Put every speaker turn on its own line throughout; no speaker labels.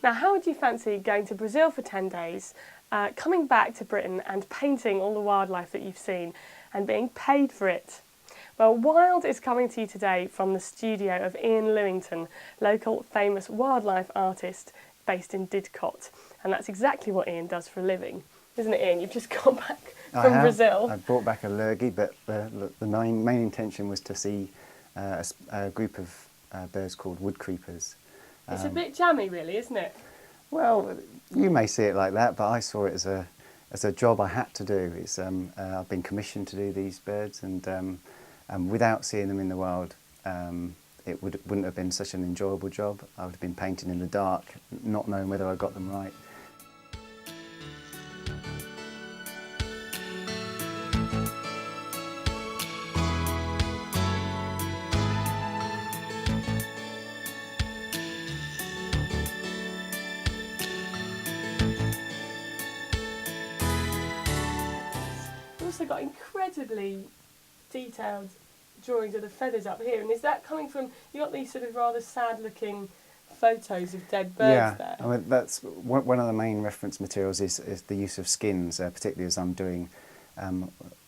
Now, how would you fancy going to Brazil for 10 days, coming back to Britain and painting all the wildlife that you've seen and being paid for it? Well, Wild is coming to you today from the studio of Ian Lewington, local famous wildlife artist based in Didcot. And that's exactly what Ian does for a living. Isn't it, Ian? You've just got back from Brazil.
I brought back a lurgy, but the main intention was to see a group of birds called wood creepers.
It's a bit jammy, really, isn't it?
Well, you may see it like that, but I saw it as a job I had to do. It's I've been commissioned to do these birds, and without seeing them in the wild, it wouldn't have been such an enjoyable job. I would have been painting in the dark, not knowing whether I got them right.
You've also got incredibly detailed drawings of the feathers up here, and is that coming from, you got these sort of rather sad looking photos of dead birds there?
I mean, that's one of the main reference materials is the use of skins, particularly as I'm doing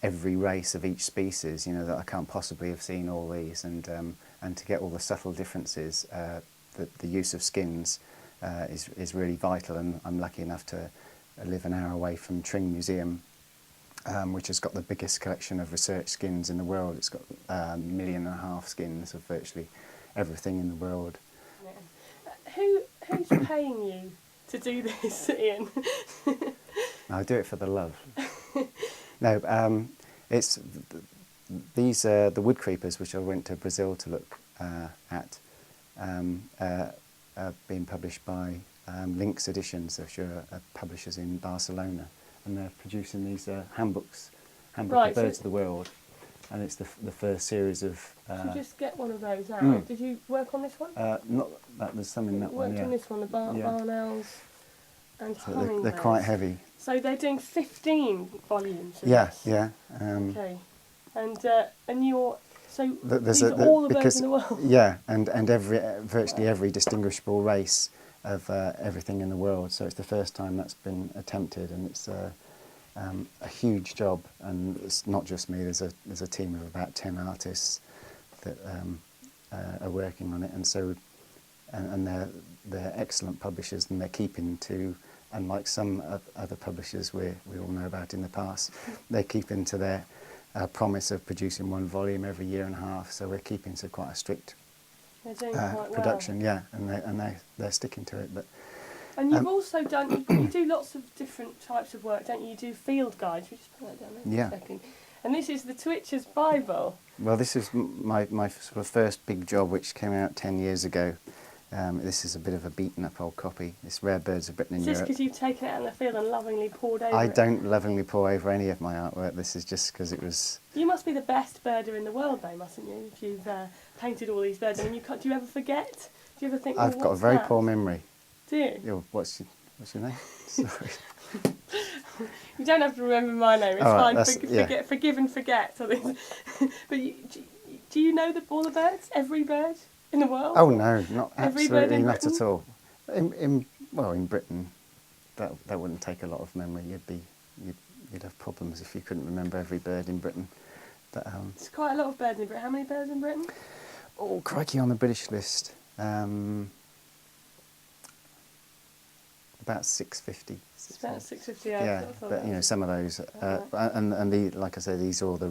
every race of each species, you know, that I can't possibly have seen all these, and to get all the subtle differences, the use of skins is really vital, and I'm lucky enough to live an hour away from Tring Museum, which has got the biggest collection of research skins in the world. It's got 1.5 million skins of virtually everything in the world.
Who's paying you to do this, Ian?
I do it for the love. No, it's these the wood creepers, which I went to Brazil to look at, are being published by Lynx Editions, which are publishers in Barcelona, and they're producing these handbooks of birds of the world, and it's the first series of.
Did you just get one of those out? Did you work on this one?
Not that. There's some in that one.
Worked on this one, the barn owls and
so
hummingbirds.
they're quite heavy.
So they're doing 15 volumes. Of
Yeah,
this.
yeah.
Okay, and you're so
There's
these are all the birds in the world.
Yeah, and virtually every distinguishable race of everything in the world. So it's the first time that's been attempted, and it's a huge job. And it's not just me. There's a team of about 10 artists that are working on it, and so they're excellent publishers, and they're keeping to. Unlike some other publishers we all know about in the past, they're keeping to their promise of producing one volume every year and a half. So we're keeping to quite a strict production,
well.
yeah, and they're sticking to it. But
and you've also done you do lots of different types of work, don't you? You do field guides. We just put that down there for a second. And this is the Twitcher's Bible.
Well, this is my sort of first big job, which came out 10 years ago. This is a bit of a beaten-up old copy. It's Rare Birds of Britain in Europe.
Is this because you've taken it out in the field and lovingly poured over it?
I don't lovingly pour over any of my artwork. This is just because it was...
You must be the best birder in the world, though, mustn't you? If you've painted all these birds. I mean, do you ever forget? Do you ever think,
I've got a very poor memory.
Do you?
Yeah, what's your name? Sorry.
You don't have to remember my name. It's fine. Forgive and forget. But do you know all the birds? Every bird in the world?
Oh no, not
every bird in
not
Britain?
at all. In Britain, that wouldn't take a lot of memory. You'd have problems if you couldn't remember every bird in Britain. But,
it's quite a lot of birds in Britain. How many birds in Britain?
Oh, crikey, on the British list. About 650.
It's about 650.
Yeah, but you know, some of those, and like I say, these are all the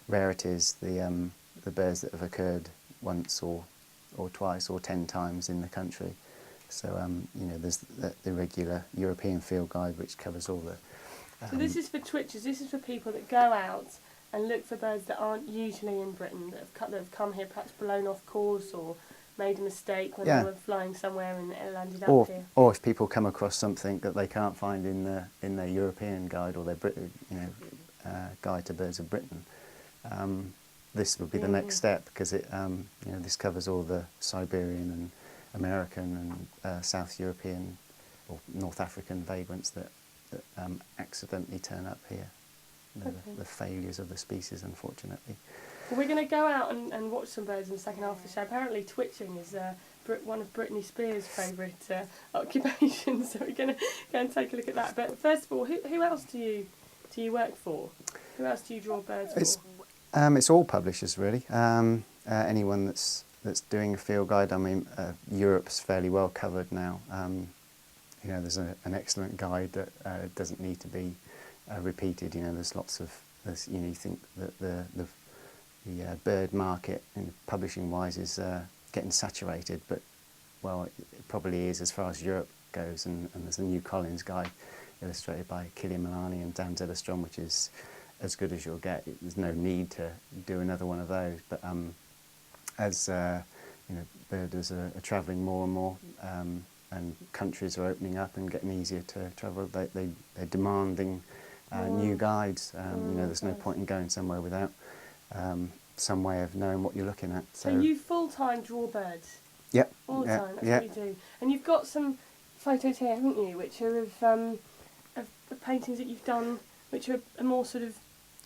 rarities, the birds that have occurred once or twice or 10 times in the country. So you know, there's the regular European field guide, which covers all the.
So this is for twitchers. This is for people that go out and look for birds that aren't usually in Britain, that have come here, perhaps blown off course or made a mistake when they were flying somewhere and it landed up here.
Or if people come across something that they can't find in their European guide or their guide to birds of Britain, this would be the next step, because it this covers all the Siberian and American and South European or North African vagrants that accidentally turn up here. You know, the failures of the species, unfortunately.
Well, we're going to go out and watch some birds in the second half of the show. Apparently twitching is one of Britney Spears' favourite occupations, so we're going to go and take a look at that. But first of all, who else do you work for? Who else do you draw birds for?
It's all publishers really. Anyone that's doing a field guide. I mean, Europe's fairly well covered now. You know, there's an excellent guide that doesn't need to be repeated. You know, there's lots of you know, you think that the bird market, publishing wise, is getting saturated, but well, it probably is as far as Europe goes. And there's a new Collins guide illustrated by Killian Milani and Dan Zillestrom, which is as good as you'll get. There's no need to do another one of those. But as you know, birders are travelling more and more, and countries are opening up and getting easier to travel, they're demanding new guides. You know, there's no point in going somewhere without some way of knowing what you're looking at.
So you full-time draw birds?
Yep.
All the time, that's what you do. And you've got some photos here, haven't you, which are of the paintings that you've done, which are more sort of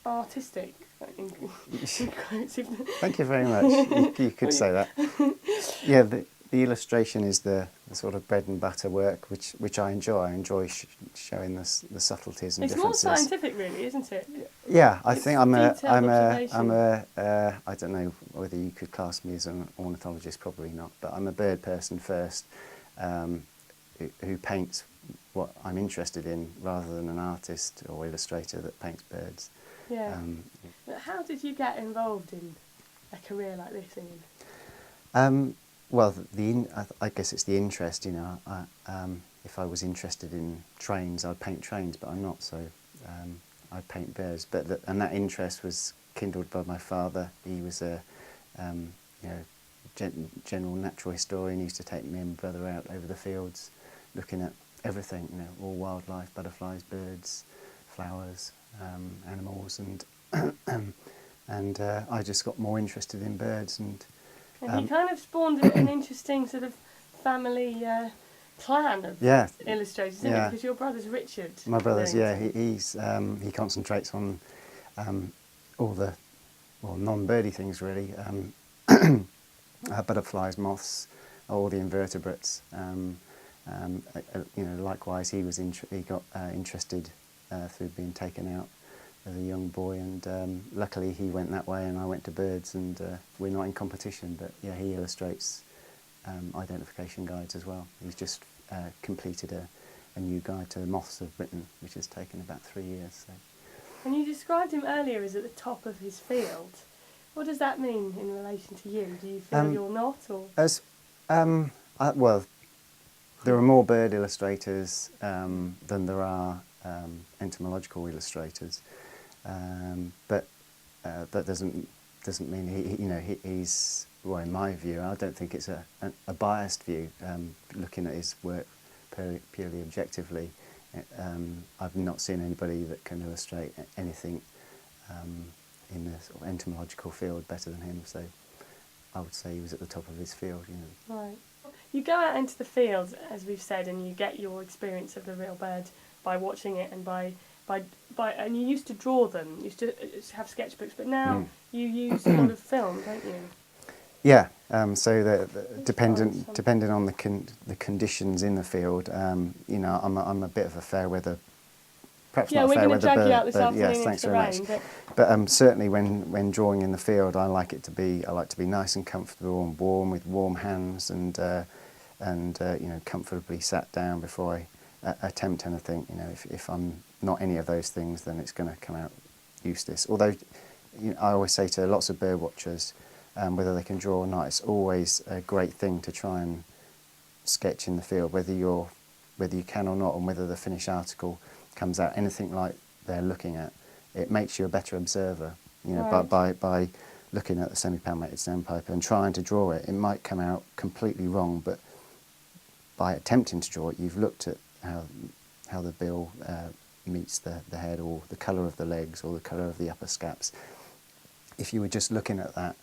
artistic. In quotes.
Thank you very much. You could say that. Yeah, the illustration is the sort of bread and butter work, which I enjoy. I enjoy showing the subtleties and differences.
It's more scientific, really, isn't it?
Yeah, I think I'm a I don't know whether you could class me as an ornithologist, probably not, but I'm a bird person first, who paints what I'm interested in rather than an artist or illustrator that paints birds.
Yeah. But how did you get involved in a career like this, Ian?
Well, I guess it's the interest. You know, if I was interested in trains, I'd paint trains, but I'm not. So I paint birds. And that interest was kindled by my father. He was a you know, general natural historian. He used to take me and my brother out over the fields, looking at everything. You know, all wildlife, butterflies, birds, flowers, animals, and I just got more interested in birds. And
you kind of spawned an interesting sort of family clan of illustrators, didn't you? Because your brother's Richard.
My brother's, he concentrates on all the non-birdy things really, butterflies, moths, all the invertebrates. You know, likewise, he got interested through being taken out as a young boy, and luckily he went that way and I went to birds, and we're not in competition, but yeah, he illustrates identification guides as well. He's just completed a new guide to the moths of Britain, which has taken about 3 years. So.
And you described him earlier as at the top of his field. What does that mean in relation to you? Do you feel you're not, or?
Well, there are more bird illustrators than there are entomological illustrators. But that doesn't mean he's, well, in my view, I don't think it's a biased view. Looking at his work purely objectively, I've not seen anybody that can illustrate anything in the sort of entomological field better than him. So I would say he was at the top of his field. You know.
Right. You go out into the field, as we've said, and you get your experience of the real bird by watching it and by and you used to draw them, you used to have sketchbooks, but now you use a lot of film, don't you?
Yeah. So depending on the conditions in the field, you know, I'm a bit of a fair weather. Perhaps not a fair weather bird. Yeah, we're going to drag you out this afternoon
into
thanks
the
very
rain.
much. But certainly when drawing in the field, I like to be nice and comfortable and warm, with warm hands, and you know, comfortably sat down before I attempt anything. You know, if I'm not any of those things, then it's going to come out useless. Although, you know, I always say to lots of bird watchers, whether they can draw or not, it's always a great thing to try and sketch in the field, whether you can or not, and whether the finished article comes out anything like they're looking at. It makes you a better observer. You know, right. by looking at the semi-palmated sandpiper and trying to draw it, it might come out completely wrong, but by attempting to draw it, you've looked at how the bill meets the head, or the colour of the legs, or the colour of the upper scaps. If you were just looking at that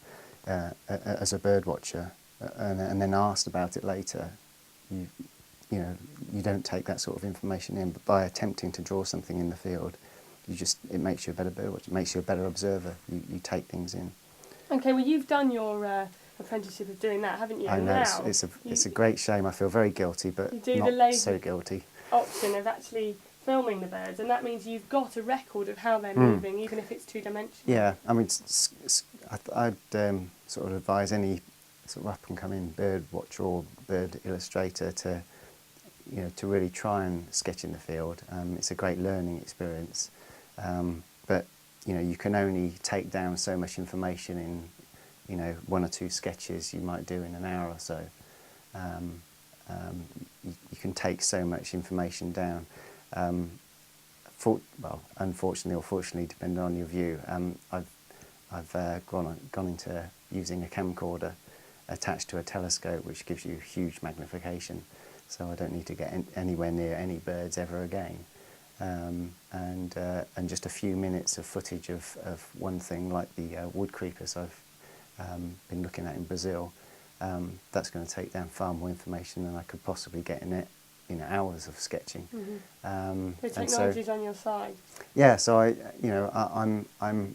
as a bird watcher and then asked about it later, you know, you don't take that sort of information in. But by attempting to draw something in the field, it makes you a better bird watcher, it makes you a better observer. You take things in.
Okay, well, you've done your apprenticeship of doing that, haven't you?
I
And
know,
now
it's a great shame. I feel very guilty, but
you do the
not
lazy
so guilty.
option of actually filming the birds, and that means you've got a record of how they're moving, even if it's two-dimensional.
Yeah, I mean, I'd sort of advise any sort of up-and-coming bird watcher or bird illustrator to, you know, to really try and sketch in the field. It's a great learning experience, but you know, you can only take down so much information in, you know, 1 or 2 sketches you might do in an hour or so. You can take so much information down. Well, unfortunately or fortunately, depending on your view, I've gone into using a camcorder attached to a telescope, which gives you huge magnification, so I don't need to get anywhere near any birds ever again. And just a few minutes of footage of one thing like the wood creepers I've been looking at in Brazil, that's going to take down far more information than I could possibly get in it, you know, hours of sketching.
The technology's on your side.
Yeah, so I'm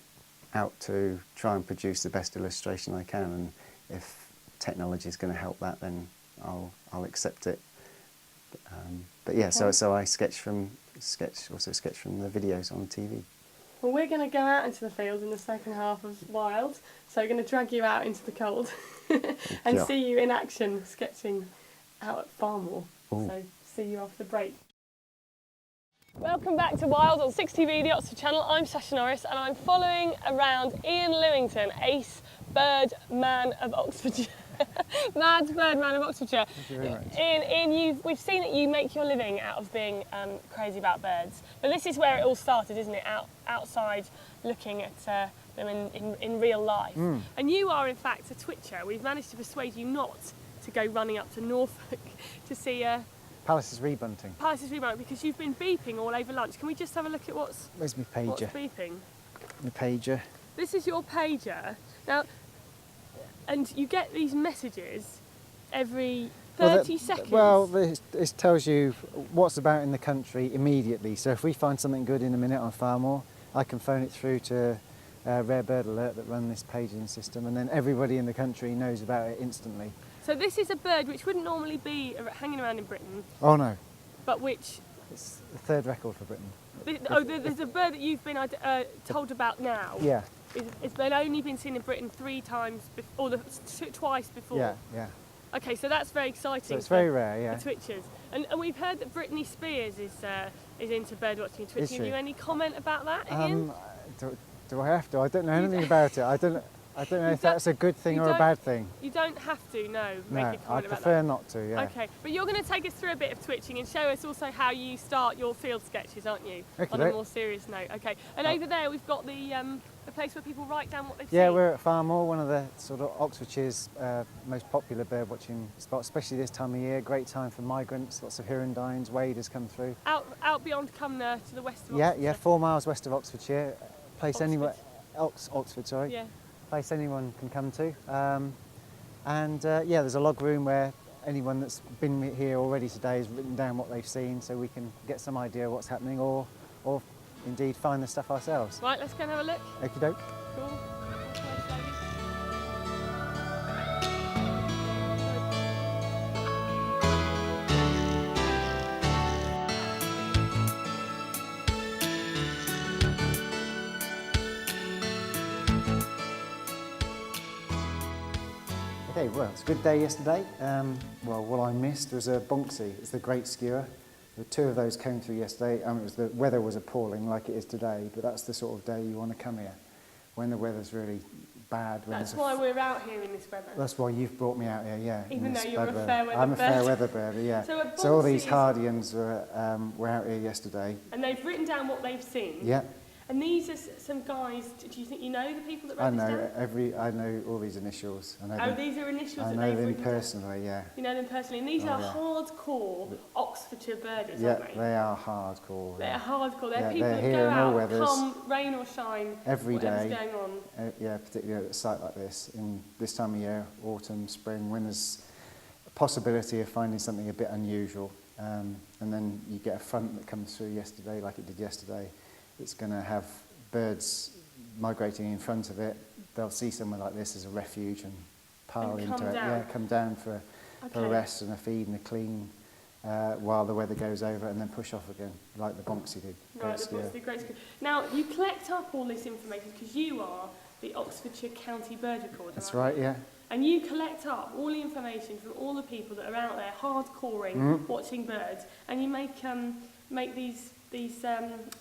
out to try and produce the best illustration I can, and if technology is going to help that, then I'll accept it. But yeah,
Okay.
so I sketch from the videos on TV.
Well, we're going to go out into the field in the second half of Wild, so we're going to drag you out into the cold and
Yeah.
see you in action sketching out at Farmore.
Ooh.
So see you after the break. Welcome back to Wild on 6TV, the Oxford Channel. I'm Sasha Norris and I'm following around Ian Lewington, ace bird man of Oxfordshire. Mad bird man of Oxfordshire.
Thank you very much.
Ian, we've seen that you make your living out of being crazy about birds, but this is where it all started, isn't it? Outside looking at them in real life. And you are in fact a twitcher. We've managed to persuade you not to go running up to Norfolk to see
Palace's rebunting.
Palace's Remote, because you've been beeping all over lunch. Can we just have a look at what's
Where's my pager?
beeping?
My pager.
This is your pager. Now, and you get these messages every 30 seconds.
Well, this tells you what's about in the country immediately. So if we find something good in a minute on Farmore, I can phone it through to Rare Bird Alert that run this paging system, and then everybody in the country knows about it instantly.
So this is a bird which wouldn't normally be hanging around in Britain,
Oh no,
but which...
it's the 3rd record for Britain.
There's a bird that you've been told about now.
Yeah,
It's been only been seen in Britain 3 times, twice before.
yeah.
Okay, so that's very exciting.
So it's
for
very rare, yeah.
the twitchers. And we've heard that Britney Spears is into bird watching and twitching.
Is she?
Have you any comment about that, Ian?
Do I have to? I don't know anything about it. I don't know if that's a good thing
you
or a
don't-
bad thing.
You don't have to, make
No,
a comment
I
about
prefer
that.
not to, yeah.
Okay, but you're going to take us through a bit of twitching and show us also how you start your field sketches, aren't you? On a
Okey-doke.
more serious note. Okay, and over there we've got the place where people write down what they've
Yeah,
seen.
we're at Farmore, one of the sort of Oxfordshire's most popular bird watching spots, especially this time of year. Great time for migrants, lots of hirundines, waders come through.
Out beyond Cumnor to the west of
Yeah,
Oxford.
yeah, 4 miles west of Oxfordshire. Place
Oxford.
anyone, Oxford, sorry.
Yeah.
Place anyone can come to. Yeah, there's a log room where anyone that's been here already today has written down what they've seen, so we can get some idea of what's happening, or indeed find the stuff ourselves.
Right, let's go and have a look.
Okie doke.
Cool.
Okay, well, it's a good day yesterday. Well, what I missed was a bonksy. It's the great skewer. There were 2 of those came through yesterday. The weather was appalling, like it is today, but that's the sort of day you want to come here, when the weather's really bad. When
That's
there's
why we're out here in this weather.
That's why you've brought me out here, yeah. in
Even
this
though you're
bad
a
weather.
fair weather
I'm a fair
bird.
weather bird, yeah.
So a
So all
bonksy
these
is-
hardians were out here yesterday.
And they've written down what they've seen.
Yeah,
And these are some guys. Do you think you know the people that
I
wrote
know
this down?
I know all these initials. I know
Oh,
them,
these are initials
I
that
know
they've
them
written down.
personally, yeah.
You know them personally, and these
Oh,
are
yeah.
hardcore Oxfordshire birdies,
Yeah,
aren't they?
they are hardcore.
They're
Yeah.
hardcore. They're
Yeah,
people
they're
that
here
go
in all
out,
weathers.
come rain or shine,
Every
whatever's
day.
going on.
Yeah, particularly at a site like this, in this time of year, autumn, spring, when there's a possibility of finding something a bit unusual. And then you get a front that comes through yesterday, like it did yesterday. It's going to have birds migrating in front of it. They'll see somewhere like this as a refuge and pile
And
into
come
it.
down.
Yeah, come down for a
Okay.
rest and a feed and a clean while the weather goes over, and then push off again, like the bonksy did.
Right, the great skier. Now, you collect up all this information because you are the Oxfordshire County Bird Recorder.
That's right, yeah.
And you collect up all the information from all the people that are out there hardcoring, watching birds, and you make these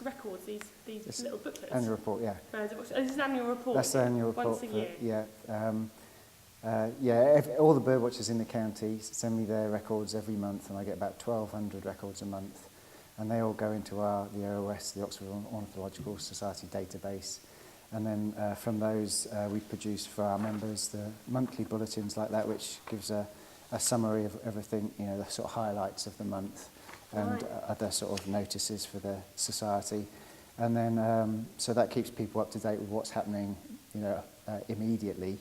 records, these little booklets.
Annual report, yeah.
This is an annual report.
That's the annual report.
Once a year.
Yeah. All the bird watchers in the county send me their records every month, and I get about 1,200 records a month, and they all go into the OOS, the Oxford Ornithological Society database. And then from those, we produce for our members the monthly bulletins like that, which gives a summary of everything, the sort of highlights of the month and other sort of notices for the society. And then, so that keeps people up to date with what's happening, immediately.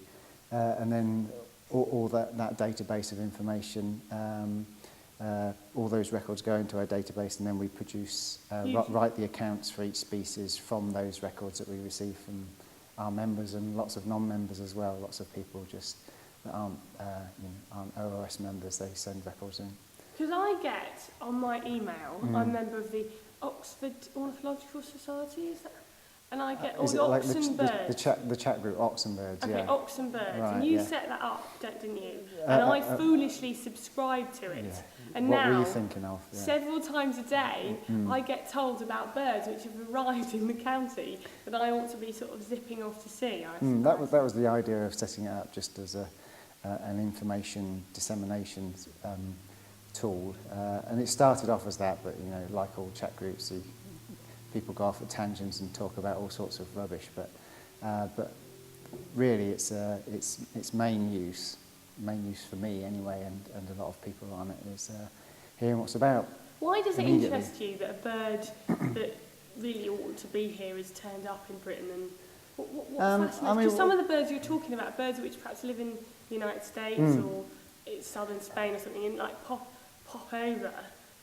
And then all that database of information, all those records go into our database, and then we produce, write the accounts for each species from those records that we receive from our members and lots of non-members as well. Lots of people just that aren't OOS members, they send records in.
Because I get on my email, I'm a member of the Oxford Ornithological Society, is that? And I get all the oxen birds.
The chat group, oxen birds,
okay,
yeah.
oxen birds.
Right,
and you
yeah.
set that up, didn't you? And I foolishly subscribed to it.
Yeah.
And
what
now,
were you thinking of? Yeah.
several times a day, I get told about birds which have arrived in the county that I ought to be sort of zipping off to see.
That was the idea of setting it up just as an information dissemination tool. And it started off as that, but like all chat groups, people go off at tangents and talk about all sorts of rubbish. But really, its main use for me anyway, and a lot of people on it, is hearing what's about.
Why does it interest you that a bird that really ought to be here is turned up in Britain? And what fascinates? Because some of the birds you're talking about, birds which perhaps live in the United States or southern Spain or something, and like pop over,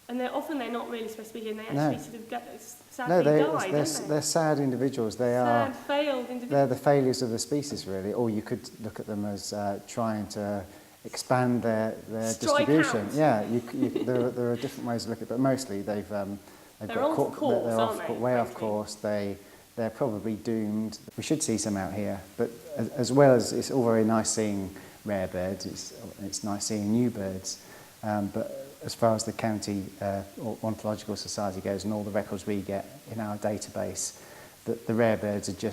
and they're not really supposed to be here, and they actually sort of sadly die, don't they?
They're sad individuals. Sad,
failed individuals.
They're the failures of the species, really. Or you could look at them as trying to expand their distribution.
Out.
Yeah, there are different ways to look at it, but mostly they're
off course,
way off course. They're probably doomed. We should see some out here, but as well as it's all very nice seeing rare birds, it's nice seeing new birds, but as far as the county Ornithological Society goes and all the records we get in our database, the rare birds are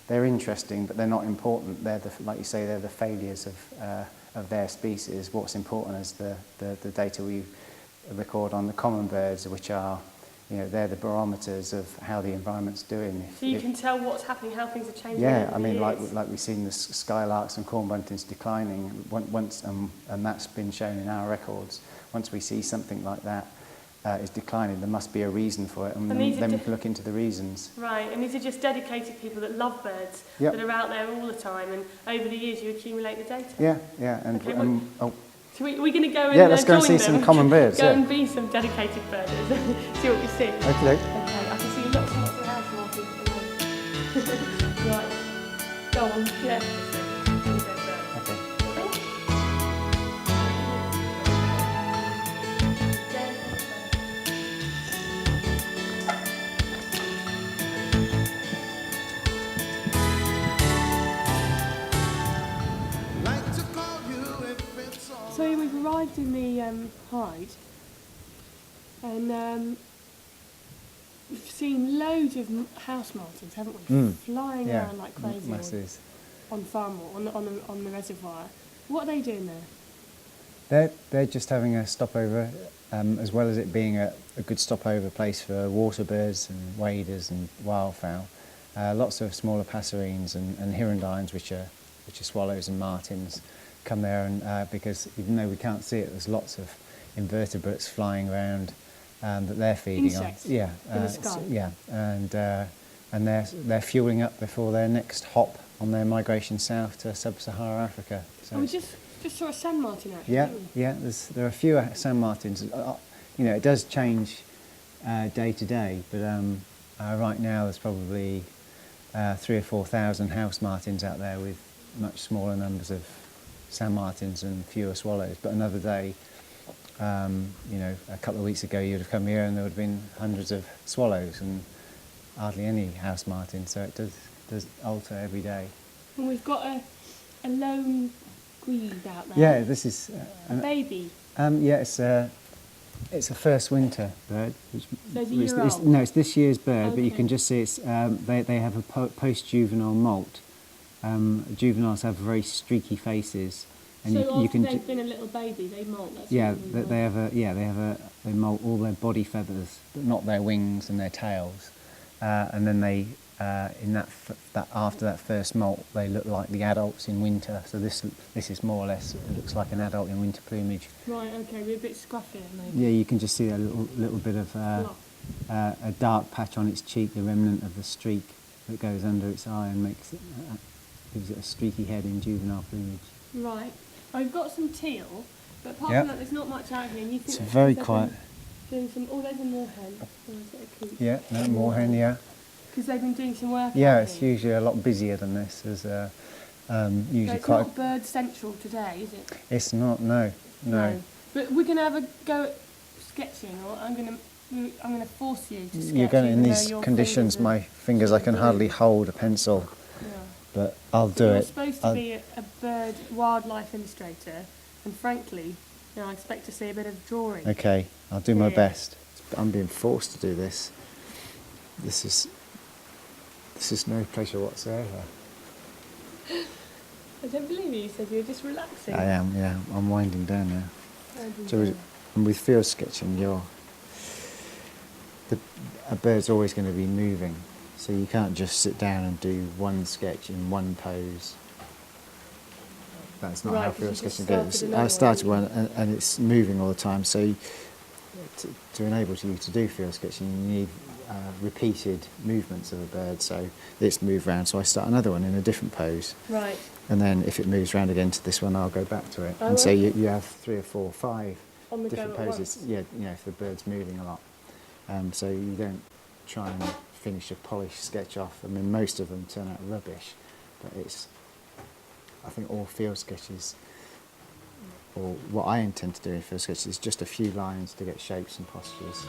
they're interesting, but they're not important. Like you say, they're the failures of their species. What's important is the data we record on the common birds, which are, they're the barometers of how the environment's doing.
So you can tell what's happening, how things are changing.
Yeah, I mean, like we've seen the skylarks and corn buntings declining once, and that's been shown in our records. Once we see something like that is declining, there must be a reason for it, and then we can look into the reasons.
Right, and these are just dedicated people that love birds, that are out there all the time, and over the years you accumulate the data.
Yeah, and
okay, so we're going to go and
let's go and see some common birds.
Go and be some dedicated birders. See what we see.
Okay.
I can see lots and lots of house markings. Right. Go on. Yeah.
Okay.
So we've arrived in the hide, and we've seen loads of house martins, haven't we? Flying around like crazy on farm or on the reservoir. What are they doing there?
They're just having a stopover, as well as it being a good stopover place for water birds and waders and wildfowl. Lots of smaller passerines and hirundines, which are swallows and martins, come there, and because even though we can't see it, there's lots of invertebrates flying around that they're feeding
Insects
on. Yeah,
in the sky.
And they're fueling up before their next hop on their migration south to sub-Saharan Africa. So
we just saw a sand martin out here.
Yeah. There are a few sand martins. It does change day to day, but right now there's probably 3,000 or 4,000 house martins out there with much smaller numbers of sand martins and fewer swallows. But another day, you know, a couple of weeks ago you'd have come here and there would have been hundreds of swallows and hardly any house martins, so it does alter every day.
And we've got a lone grebe out there.
Yeah, this is...
a baby.
Yeah, it's a first winter bird.
So it's a year old?
No, it's this year's bird,
Okay.
but you can just see it's they have a post-juvenile molt. Juveniles have very streaky faces, and
so
you
after
can
they've been a little baby, they molt. That's
yeah,
what
they molt all their body feathers, but not their wings and their tails, and then they after that first molt they look like the adults in winter. So this is more or less, it looks like an adult in winter plumage.
Right. Okay. We're a bit scruffier maybe.
Yeah, you can just see a little bit of a dark patch on its cheek, the remnant of the streak that goes under its eye and makes it gives it a streaky head in juvenile plumage.
Right. I've got some teal, but apart
Yep.
from that, there's not much out here. And you think
It's
that's
very
because
quiet.
they've been doing some. Oh, there's a moorhen. Or is it a coot?
Yeah, no, moorhen, yeah.
Because they've been doing some work.
Yeah,
out
it's
here.
usually a lot busier than this. There's usually
So it's
quite...
not bird central today, is it?
It's not, no.
But we're gonna have a go at sketching, or I'm gonna force you to sketch.
You're going, in
even though
these
your
conditions,
fingers are-
my fingers, I can hardly hold a pencil,
Yeah.
but I'll do
You're
it.
supposed to be a bird wildlife illustrator, and frankly, you know, I expect to see a bit of drawing.
Okay, I'll do my
Yeah.
best. I'm being forced to do this. This is no pleasure whatsoever.
I don't believe you. You said you were just relaxing.
I am, yeah. I'm winding down now. So and with field sketching, a bird's always going to be moving, so you can't just sit down and do one sketch in one pose. That's not
Right,
how
'cause
field
you just
sketching
started
goes.
another
I started
one,
one, and it's moving all the time. So to enable you to do field sketching, you need repeated movements of a bird. So it's moved round. So I start another one in a different pose.
Right.
And then if it moves round again to this one, I'll go back to it.
Oh,
and so
okay.
you have 3 or 4 or 5
On the
different
go at
poses.
once.
Yeah, you know, if the bird's moving a lot. So you don't try and finish a polished sketch off. I mean, most of them turn out rubbish, but I think all field sketches, or what I intend to do in field sketches, is just a few lines to get shapes and postures.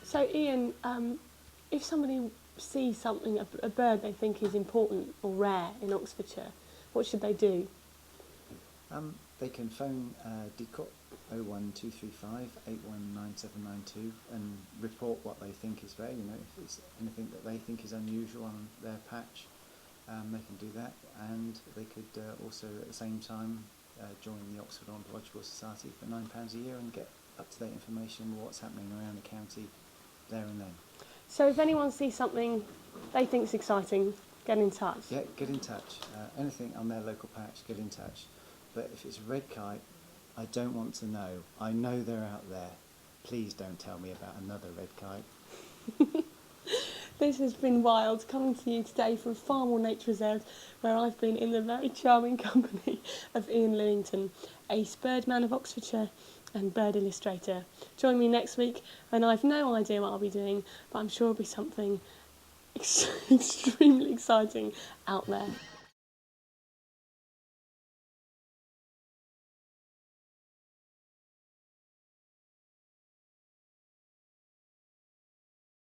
So Ian, if somebody sees something, a bird they think is important or rare in Oxfordshire, what should they do?
They can phone DCOT 01235 819792 and report what they think is rare. You know, if it's anything that they think is unusual on their patch, they can do that, and they could also at the same time join the Oxford Ornithological Society for £9 a year and get up-to-date information on what's happening around the county there and then.
So if anyone sees something they think's exciting, get in touch.
Yeah, get in touch. Anything on their local patch, get in touch. But if it's a red kite, I don't want to know. I know they're out there. Please don't tell me about another red kite.
This has been Wild, coming to you today from Farmwell Nature Reserve, where I've been in the very charming company of Ian Lillington, a birdman of Oxfordshire and bird illustrator. Join me next week, and I've no idea what I'll be doing, but I'm sure it'll be something extremely exciting out there.